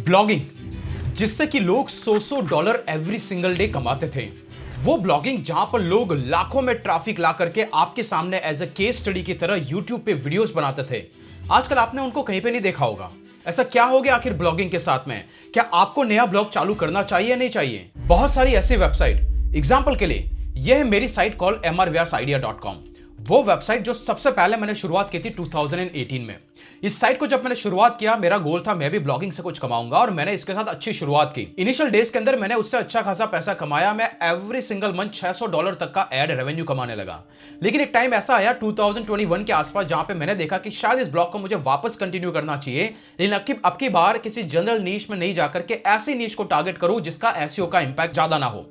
Blogging, जिससे कि लोग $100 एवरी सिंगल डे कमाते थे। वो ब्लॉगिंग जहां पर लोग लाखों में ट्रैफिक ला करके आपके सामने एज अ केस स्टडी की तरह यूट्यूब पे वीडियोस बनाते थे। आजकल आपने उनको कहीं पे नहीं देखा होगा। ऐसा क्या हो गया आखिर ब्लॉगिंग के साथ में? क्या आपको नया ब्लॉग चालू करना चाहिए या नहीं चाहिए? बहुत सारी ऐसी वेबसाइट, एग्जाम्पल के लिए यह है मेरी साइट कॉल mrvyasidea.com। वो वेबसाइट जो सबसे पहले मैंने शुरुआत की थी 2018 में। इस साइट को जब मैंने शुरुआत किया, मेरा गोल था मैं भी ब्लॉगिंग से कुछ कमाऊंगा और मैंने इसके साथ अच्छी शुरुआत की। इनिशियल डेज के अंदर मैंने उससे अच्छा खासा पैसा कमाया। मैं एवरी सिंगल मंथ $600 तक का एड रेवेन्यू कमाने लगा। लेकिन एक टाइम ऐसा आया 2021 के आसपास जहां पे मैंने देखा कि शायद इस ब्लॉग को मुझे वापस कंटिन्यू करना चाहिए, लेकिन अब की बार किसी जनरल नीश में नहीं जाकर के ऐसी नीश को टारगेट करूं जिसका एसईओ का इंपैक्ट ज्यादा ना हो।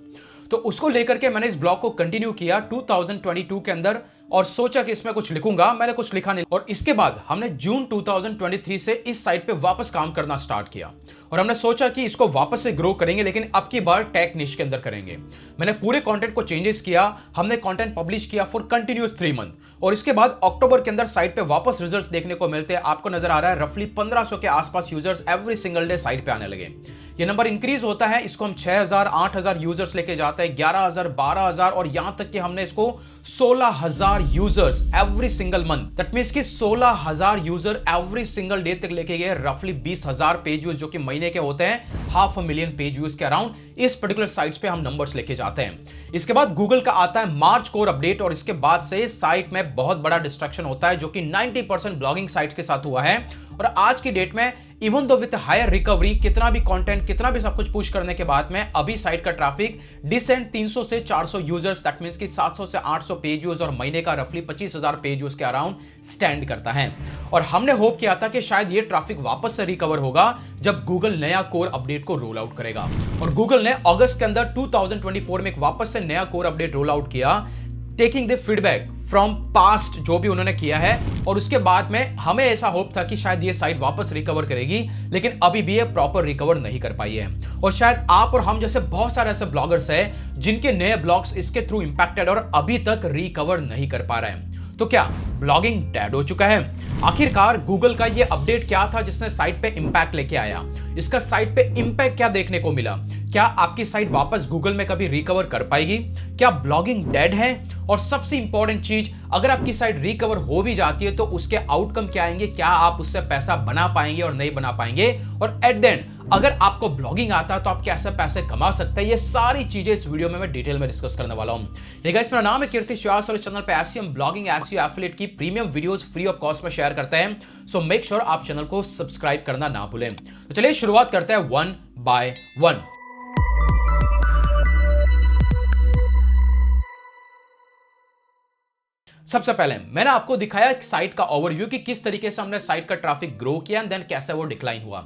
तो उसको लेकर के मैंने इस ब्लॉग को कंटिन्यू किया 2022 के अंदर और सोचा कि इसमें कुछ लिखूंगा। मैंने कुछ लिखा नहीं और इसके बाद हमने जून 2023 से इस साइट पे वापस काम करना स्टार्ट किया और हमने सोचा कि इसको वापस से ग्रो करेंगे, लेकिन अब की बार टेक निश के अंदर करेंगे। मैंने पूरे कंटेंट को चेंजेस किया। हमने कंटेंट पब्लिश किया फॉर कंटिन्यूअस 3 मंथ और इसके बाद अक्टूबर के अंदर साइट पे वापस रिजल्ट्स देखने को मिलते हैं। आपको नजर आ रहा है रफली 1500 के आसपास users every single day site पे आने लगे। ये नंबर इंक्रीज होता है, इसको हम 6000 8000 यूजर्स लेके जाते हैं, 11000 12000 और यहां तक कि हमने इसको 16000 users every single month, that means कि 16000 यूजर एवरी सिंगल डे तक लेके गए। रफली 20000 पेज व्यूज जो कि महीने के होते हैं, 500,000 पेज व्यूज के अराउंड इस पर्टिकुलर साइट्स पे हम नंबर्स लेके जाते हैं। इसके बाद गूगल का आता है मार्च कोर अपडेट और इसके बाद से साइट में बहुत बड़ा डिस्ट्रक्शन होता है जो कि 90% ब्लॉगिंग साइट्स के साथ हुआ है। और आज की डेट में even though with higher recovery, कितना भी कंटेंट, कितना भी सब कुछ पुश करने के बाद में अभी साइट का ट्रैफिक डिसेंट 300 से 400 यूजर्स, दैट मींस कि 700 से 800 पेज व्यूज और महीने का रफली 25,000 पेज व्यूज के अराउंड स्टैंड करता है। और हमने होप किया था कि शायद ये ट्रैफिक वापस से रिकवर होगा जब गूगल नया कोर अपडेट को रोल आउट करेगा। और गूगल ने अगस्त के अंदर 2024 में एक वापस से नया कोर अपडेट रोल आउट किया, taking the feedback from past जो भी उन्होंने किया है। और उसके बाद में हमें ऐसा होप था कि शायद ये साइट वापस रिकवर करेगी, लेकिन अभी भी ये प्रॉपर रिकवर नहीं कर पाई है। और शायद आप और हम जैसे बहुत सारे ऐसे ब्लॉगर्स हैं जिनके नए ब्लॉग्स इसके थ्रू इंपैक्टेड और अभी तक रिकवर नहीं कर पा रहे हैं। तो क्या ब्लॉगिंग डेड हो चुका है? आखिरकार गूगल का ये अपडेट क्या था जिसने साइट पे इंपैक्ट लेके आया? इसका साइट पे इंपैक्ट क्या देखने को मिला? क्या आपकी साइट वापस गूगल में कभी रिकवर कर पाएगी? क्या ब्लॉगिंग डेड है? और सबसे इंपॉर्टेंट चीज, अगर आपकी साइट रिकवर हो भी जाती है तो उसके आउटकम क्या आएंगे? क्या आप उससे पैसा बना पाएंगे और नहीं बना पाएंगे? और एट द एंड अगर आपको ब्लॉगिंग आता है तो आप कैसे पैसे कमा सकते हैं? ये सारी चीजें इस वीडियो में मैं डिटेल में डिस्कस करने वाला हूं। हे गाइस, मेरा नाम है कीर्ति व्यास और इस चैनल पे ऐसी हम ब्लॉगिंग एसईओ एफिलिएट की premium videos free of cost में शेयर करते हैं। सो मेक श्योर आप चैनल को सब्सक्राइब करना ना भूलें। तो चलिए शुरुआत करते हैं 1 बाय 1। सबसे पहले मैंने आपको दिखाया एक साइट का ओवरव्यू कि किस तरीके से हमने साइट का ट्रैफिक ग्रो किया एंड देन कैसे वो डिक्लाइन हुआ।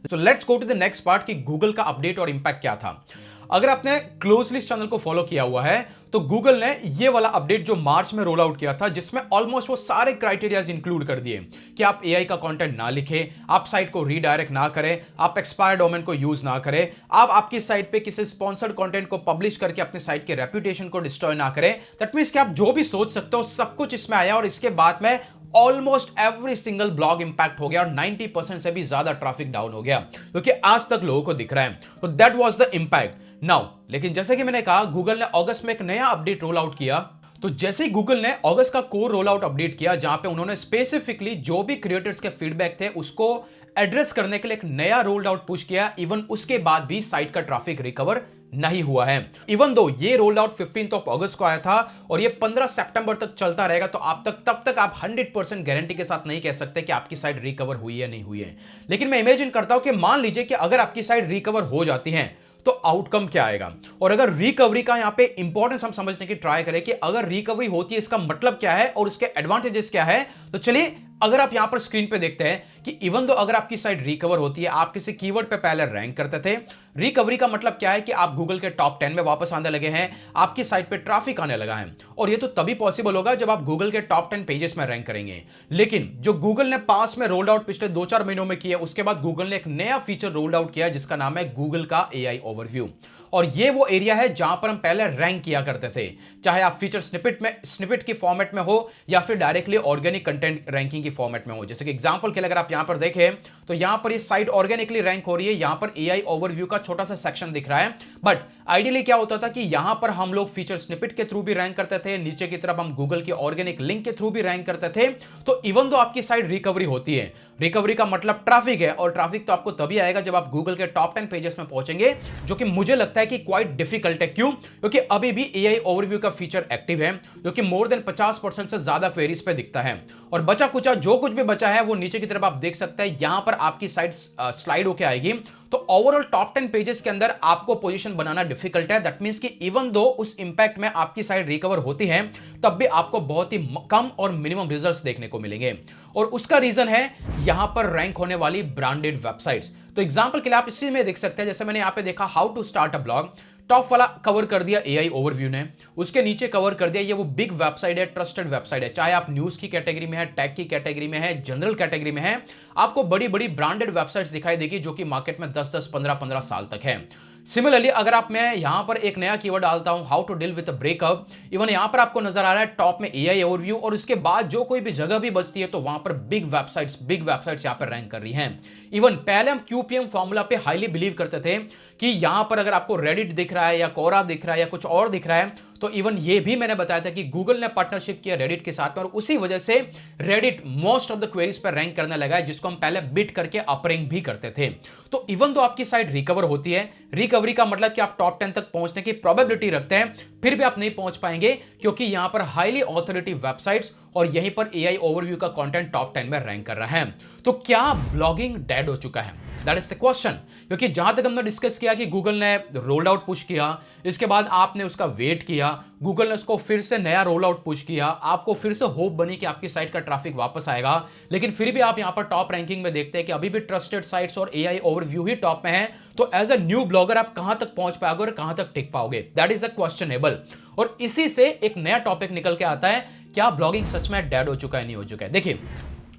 So let's go to the next part कि गूगल का अपडेट और इंपैक्ट क्या था। अगर आपने क्लोजली इस चैनल को फॉलो किया हुआ है तो गूगल ने ये वाला अपडेट जो मार्च में रोल आउट किया था, जिसमें ऑलमोस्ट वो सारे क्राइटेरियाज इंक्लूड कर दिए कि आप एआई का कंटेंट ना लिखें, आप साइट को रीडायरेक्ट ना करें, आप एक्सपायर डोमेन को यूज ना करें, आप आपकी साइट पे किसी स्पॉन्सर्ड कंटेंट को पब्लिश करके अपनी साइट के रेपुटेशन को डिस्ट्रॉय ना करें। दैट मींस कि आप जो भी सोच सकते हो सब कुछ इसमें आया और इसके बाद में almost every single blog impact हो गया और 90% से भी ज्यादा ट्रैफिक डाउन हो गया, क्योंकि आज तक लोगों को दिख रहा है। तो that was the impact now. लेकिन जैसे कि मैंने कहा, गूगल ने अगस्त में एक नया अपडेट रोल आउट किया। तो जैसे ही गूगल ने अगस्त का कोर रोल आउट अपडेट किया, जहां पे उन्होंने स्पेसिफिकली जो भी क्रिएटर्स के फीडबैक थे उसको एड्रेस करने के लिए एक नया रोल्ड आउट पुश किया, इवन उसके बाद भी साइट का ट्रैफिक रिकवर नहीं हुआ है। इवन दो ये रोल्ड आउट 15 अगस्त को आया था और ये 15 सितंबर तक चलता रहेगा, तो तब तक आप 100% गारंटी के साथ नहीं कह सकते कि आपकी साइट रिकवर हुई है नहीं हुई है। लेकिन मैं इमेजिन करता हूं कि मान लीजिए कि अगर आपकी साइट रिकवर हो जाती है तो आउटकम क्या आएगा। और अगर रिकवरी का यहां पे इंपॉर्टेंस हम समझने की ट्राई करें कि अगर रिकवरी होती है इसका मतलब क्या है और उसके एडवांटेजेस क्या है, तो चलिए अगर आप यहां पर स्क्रीन पे देखते हैं कि इवन दो अगर आपकी साइट रिकवर होती है, आप किसी कीवर्ड पे पहले रैंक करते थे, रिकवरी का मतलब क्या है कि आप गूगल के टॉप 10 में वापस आने लगे हैं, आपकी साइट पे ट्रैफिक आने लगा है। और ये तो तभी पॉसिबल होगा जब आप गूगल के टॉप 10 पेजेस में रैंक करेंगे। लेकिन जो गूगल ने पास में रोल्ड आउट पिछले 2-4 महीनों में किया, उसके बाद गूगल ने एक नया फीचर रोल्ड आउट किया जिसका नाम है गूगल का एआई ओवरव्यू। और ये वो एरिया है जहां पर हम पहले रैंक किया करते थे, चाहे आप फीचर स्निपेट की फॉर्मेट में हो या फिर डायरेक्टली ऑर्गेनिक कंटेंट रैंकिंग की फॉर्मेट में हो। जैसे कि एग्जांपल के लिए अगर आप यहां पर देखें तो यहां पर ये साइट ऑर्गेनिकली रैंक हो रही है, यहां पर एआई ओवरव्यू का छोटा सा सेक्शन दिख रहा है। बट आइडियली क्या होता था कि यहां पर हम लोग फीचर स्निपेट के थ्रू भी रैंक करते थे, नीचे की तरफ हम गूगल के ऑर्गेनिक लिंक के थ्रू भी रैंक करते थे। तो इवन दो आपकी साइट रिकवरी होती है, रिकवरी का मतलब ट्रैफिक है, और ट्रैफिक तो आपको तभी आएगा जब आप गूगल के टॉप 10 पेजेस में पहुंचेंगे, जो कि मुझे लगता है कि क्वाइट डिफिकल्ट है। क्यों? क्योंकि अभी भी एआई ओवरव्यू का फीचर एक्टिव है, जो कि मोर देन 50% से ज्यादा क्वेरीज पे दिखता है, और बचा कुचा जो कुछ भी बचा है वो नीचे की तरफ आप देख सकते हैं, यहां पर आपकी साइट स्लाइड होके आएगी। तो ओवरऑल टॉप 10 पेजेस के अंदर आपको पोजीशन बनाना डिफिकल्ट है। दैट मींस कि इवन दो उस इंपैक्ट में आपकी साइट रिकवर होती है, तब भी आपको बहुत ही कम और मिनिमम रिजल्ट्स देखने को मिलेंगे, और उसका रीजन है यहां पर रैंक होने वाली ब्रांडेड वेबसाइट्स। तो एग्जांपल के लिए आप इसी में देख सकते हैं, जैसे मैंने यहां पे देखा how to start a blog, top वाला कवर कर दिया एआई ओवरव्यू ने, उसके नीचे कवर कर दिया ये वो बिग वेबसाइट है, ट्रस्टेड वेबसाइट है, चाहे आप न्यूज की कैटेगरी में है, टेक की कैटेगरी में है, जनरल कैटेगरी में है, आपको बड़ी बड़ी ब्रांडेड वेबसाइट्स दिखाई देगी जो कि मार्केट में 10-10, 15-15 साल तक है। सिमिलरली अगर आप मैं यहां पर एक नया कीवर्ड डालता हूं how to deal with breakup, even यहां पर आपको नजर आ रहा है टॉप में एआई ओवरव्यू, और उसके बाद जो कोई भी जगह भी बचती है तो वहां पर बिग वेबसाइट्स यहां पर रैंक कर रही हैं। इवन पहले हम क्यूपीएम फॉर्मूला पे हाईली बिलीव करते थे कि यहां पर अगर आपको रेडिट दिख रहा है या कोरा दिख रहा है या कुछ और दिख रहा है, तो इवन ये भी मैंने बताया था कि गूगल ने पार्टनरशिप किया रेडिट के साथ में, और उसी वजह से Reddit most of the queries पर रैंक करने लगा है, जिसको हम पहले बिट करके अप रैंक भी करते थे। तो इवन तो आपकी साइट रिकवर होती है, रिकवरी का मतलब कि आप टॉप 10 तक पहुंचने की प्रोबेबिलिटी रखते हैं, फिर भी आप नहीं पहुंच पाएंगे, क्योंकि यहां पर हाईली ऑथोरिटेटिव वेबसाइट्स और यहीं पर एआई ओवरव्यू का कंटेंट टॉप 10 में रैंक कर रहा है। तो क्या ब्लॉगिंग डेड हो चुका है? That is the question. क्योंकि जहां तक हमने डिस्कस किया कि गूगल ने रोल आउट पुश किया, इसके बाद आपने उसका वेट किया, गूगल ने उसको फिर से नया रोल आउट पुश किया, आपको फिर से होप बनी कि आपकी साइट का ट्रैफिक वापस आएगा, लेकिन फिर भी आप यहां पर टॉप रैंकिंग में देखते हैं कि अभी भी ट्रस्टेड साइट्स और एआई ओवरव्यू ही टॉप में है। तो एज अ न्यू ब्लॉगर आप कहां तक पहुंच पाओगे और कहां तक टिक पाओगे? That is a questionable. और इसी से एक नया टॉपिक निकल के आता है, क्या ब्लॉगिंग सच में डेड हो चुका है, नहीं हो चुका है? देखिए,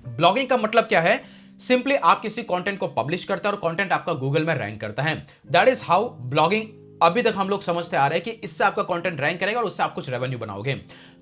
ब्लॉगिंग का मतलब क्या है? सिंपली आप किसी कंटेंट को पब्लिश करते हैं और कंटेंट आपका गूगल में रैंक करता है। दैट इज हाउ ब्लॉगिंग अभी तक हम लोग समझते आ रहे हैं कि इससे आपका कंटेंट रैंक करेगा और उससे आप कुछ रेवेन्यू बनाओगे।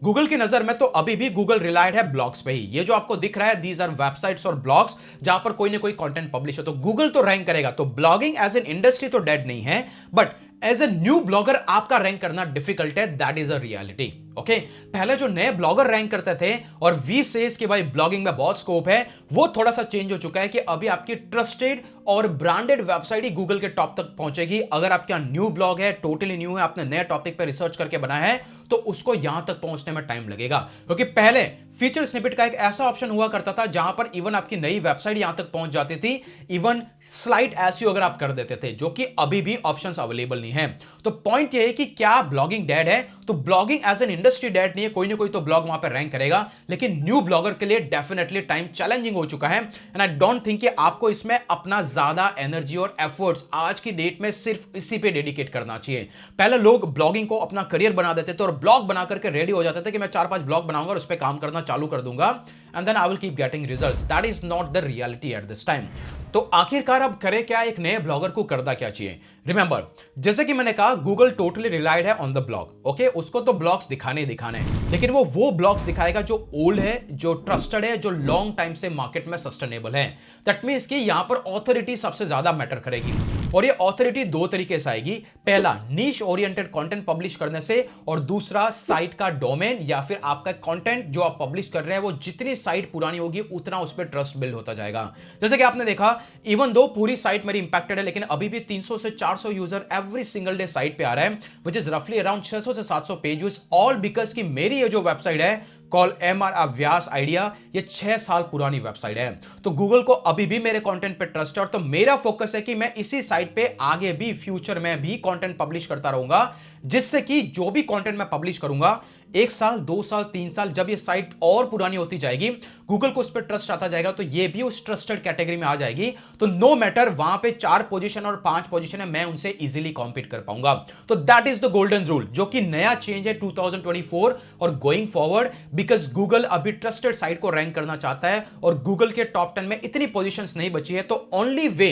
गूगल की नजर में तो अभी भी गूगल रिलायड है ब्लॉग्स पे ही। ये जो आपको दिख रहा है, दीज आर वेबसाइट्स और ब्लॉग्स जहां पर कोई ना कोई कंटेंट पब्लिश हो, तो गूगल तो रैंक करेगा। तो ब्लॉगिंग एज एन इंडस्ट्री तो डेड नहीं है, but as a new blogger आपका रैंक करना डिफिकल्ट है। That is a reality. Okay, पहले जो नए ब्लॉगर रैंक करते थे और वी सेज कि भाई ब्लॉगिंग में बहुत स्कोप है, वो थोड़ा सा चेंज हो चुका है कि अभी आपकी ट्रस्टेड और ब्रांडेड वेबसाइट ही गूगल के टॉप तक पहुंचेगी। अगर आपका न्यू ब्लॉग है, टोटली न्यू है, आपने नए टॉपिक पर रिसर्च करके बनाया है, तो उसको यहां तक पहुंचने में टाइम लगेगा। क्योंकि पहले फीचर स्निपेट का एक ऐसा ऑप्शन हुआ करता था जहां पर इवन आपकी नई वेबसाइट यहां तक पहुंच जाती थी, इवन स्लाइड एसईओ अगर आप कर देते थे, जो कि अभी भी ऑप्शंस अवेलेबल नहीं है। तो पॉइंट ये है कि क्या ब्लॉगिंग डेड है? तो blogging as an industry dead नहीं है, कोई ना कोई तो ब्लॉग वहां पर रैंक करेगा, लेकिन न्यू ब्लॉगर के लिए डेफिनेटली टाइम चैलेंजिंग हो चुका है। एंड आई डोंट थिंक कि आपको इसमें अपना ज्यादा एनर्जी और एफर्ट्स आज की डेट में सिर्फ इसी पे डेडिकेट करना चाहिए। पहले लोग ब्लॉगिंग को अपना करियर बना देते थे और ब्लॉग बना करके रेडी हो जाते थे कि मैं 4-5 ब्लॉग बनाऊंगा और उस पर काम करना चालू कर दूंगा, and then I will keep getting results. That is not the reality at this time. तो आखिरकार अब करें क्या? एक नए ब्लॉगर को करना क्या चाहिए? रिमेंबर, जैसे कि मैंने कहा, गूगल टोटली रिलाइड है ऑन द ब्लॉग। ओके, उसको तो ब्लॉग्स दिखाने ही दिखाने हैं, लेकिन वो ब्लॉग्स दिखाएगा जो ओल्ड है, जो ट्रस्टेड है, जो लॉन्ग टाइम से मार्केट में सस्टेनेबल है। दैट मींस कि यहां पर ऑथोरिटी सबसे ज्यादा मैटर करेगी, और ये ऑथोरिटी दो तरीके से आएगी। पहला, नीश ओरिएंटेड कंटेंट पब्लिश करने से, और दूसरा साइट का डोमेन या फिर आपका कंटेंट जो आप पब्लिश कर रहे हैं वो जितनी साइट पुरानी होगी उतना उस पर ट्रस्ट बिल्ड होता जाएगा। जैसे कि आपने देखा, इवन दो पूरी साइट मेरी इंपैक्टेड है, लेकिन अभी भी 300 से 400 user every single day site पे आ रहा है, विच इज रफली अराउंड 600 से 700 पेज व्यूज, ऑल बिकॉज कि मेरी ये जो वेबसाइट है कॉल एमआर अव्यास आइडिया, ये 6 साल पुरानी वेबसाइट है। तो गूगल को अभी भी मेरे कंटेंट पे ट्रस्ट है, और तो मेरा फोकस है कि मैं इसी साइट पे आगे भी फ्यूचर में भी कंटेंट पब्लिश करता रहूंगा, जिससे कि जो भी कंटेंट मैं पब्लिश करूंगा 1 साल 2 साल 3 साल जब ये साइट और पुरानी होती जाएगी, गूगल को उस पर ट्रस्ट आता जाएगा, तो ये भी उस ट्रस्टेड कैटेगरी में आ जाएगी। तो नो मैटर वहां पे 4 पोजीशन और 5 पोजीशन है, मैं उनसे इजीली कॉम्पीट कर पाऊंगा। तो that is the golden rule, जो कि नया चेंज है 2024 और गोइंग फॉरवर्ड, बिकॉज गूगल अभी ट्रस्टेड साइट को रैंक करना चाहता है और गूगल के टॉप 10 में इतनी पोजीशंस नहीं बची है। तो ओनली वे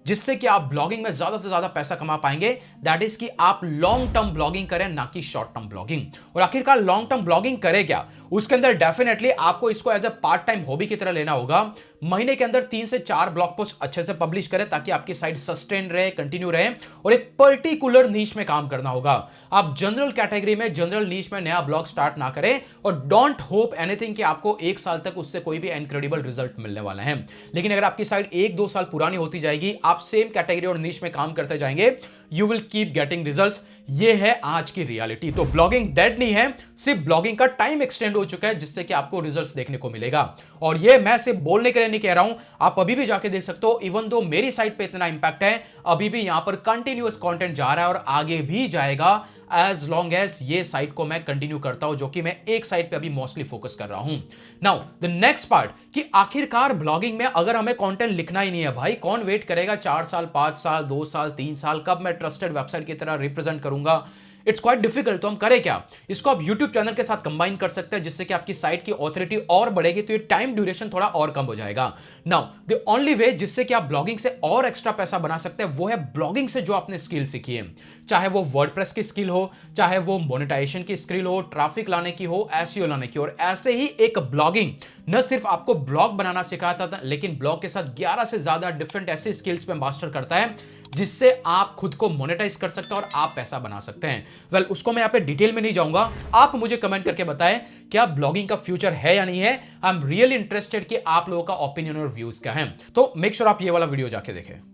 जिससे कि आप ब्लॉगिंग में ज्यादा से ज्यादा पैसा कमा पाएंगे। दैट इज कि आप लॉन्ग टर्म ब्लॉगिंग करें, ना कि शॉर्ट टर्म ब्लॉगिंग। और आखिरकार लॉन्ग टर्म ब्लॉगिंग करें क्या, उसके अंदर डेफिनेटली आपको इसको as a part time hobby की तरह लेना होगा। महीने के अंदर 3 से 4 ब्लॉग पोस्ट अच्छे से पब्लिश करें ताकि आपकी साइट सस्टेन रहे, कंटिन्यू रहे, और एक पर्टिकुलर नीश में काम करना होगा। आप जनरल कैटेगरी में, जनरल नीश में नया ब्लॉग स्टार्ट ना करें, और डोंट होप एनीथिंग कि आपको 1 साल तक उससे कोई भी इनक्रेडिबल रिजल्ट मिलने वाला है। लेकिन अगर आपकी साइट 1-2 साल पुरानी होती जाएगी, आप सेम कैटेगरी और नीश में काम करते जाएंगे, you will keep getting results. ये है आज की रियलिटी। तो ब्लॉगिंग डेड नहीं है, सिर्फ ब्लॉगिंग का टाइम एक्सटेंड हो चुका है, जिससे कि आपको रिजल्ट्स देखने को मिलेगा। और ये मैं सिर्फ बोलने के लिए नहीं कह रहा हूं, आप अभी भी जाके देख सकते हो। इवन दो मेरी साइट पे इतना इंपैक्ट है, अभी भी यहां पर कंटिन्यूअस कंटेंट जा रहा है और आगे भी जाएगा, एज लॉन्ग एज ये साइट को मैं कंटिन्यू करता हूं, जो कि मैं एक साइट पे अभी मोस्टली फोकस कर रहा हूं। नाउ द नेक्स्ट पार्ट, कि आखिरकार ब्लॉगिंग में अगर हमें कंटेंट लिखना ही नहीं है, भाई कौन वेट करेगा 4 साल, 5 साल, 2 साल, 3 साल, कब मैं ट्रस्टेड वेबसाइट की तरह रिप्रेजेंट करूंगा। It's quite difficult. तो हम करें क्या, इसको आप YouTube चैनल के साथ कंबाइन कर सकते हैं, जिससे कि आपकी साइट की ऑथोरिटी और बढ़ेगी, तो ये टाइम ड्यूरेशन थोड़ा और कम हो जाएगा। नाउ द ओनली वे जिससे कि आप ब्लॉगिंग से और एक्स्ट्रा पैसा बना सकते हैं, वो है ब्लॉगिंग से जो आपने स्किल सीखी है, चाहे वो वर्डप्रेस की स्किल हो, चाहे वो मोनेटाइजेशन की स्किल हो, ट्रैफिक लाने की हो, एसईओ लाने की। और ऐसे ही एक ब्लॉगिंग न सिर्फ आपको ब्लॉग बनाना सिखाता था, लेकिन ब्लॉग के साथ 11 से ज्यादा डिफरेंट ऐसे स्किल्स पे मास्टर करता है, जिससे आप खुद को मोनेटाइज कर सकते हैं और आप पैसा बना सकते हैं। वेल, उसको मैं यहाँ पे डिटेल में नहीं जाऊंगा, आप मुझे कमेंट करके बताएं क्या ब्लॉगिंग का फ्यूचर है या नहीं है। आई एम रियली इंटरेस्टेड कि आप लोगों का ओपिनियन और व्यूज क्या है। तो मेक श्योर आप ये वाला वीडियो जाके देखें।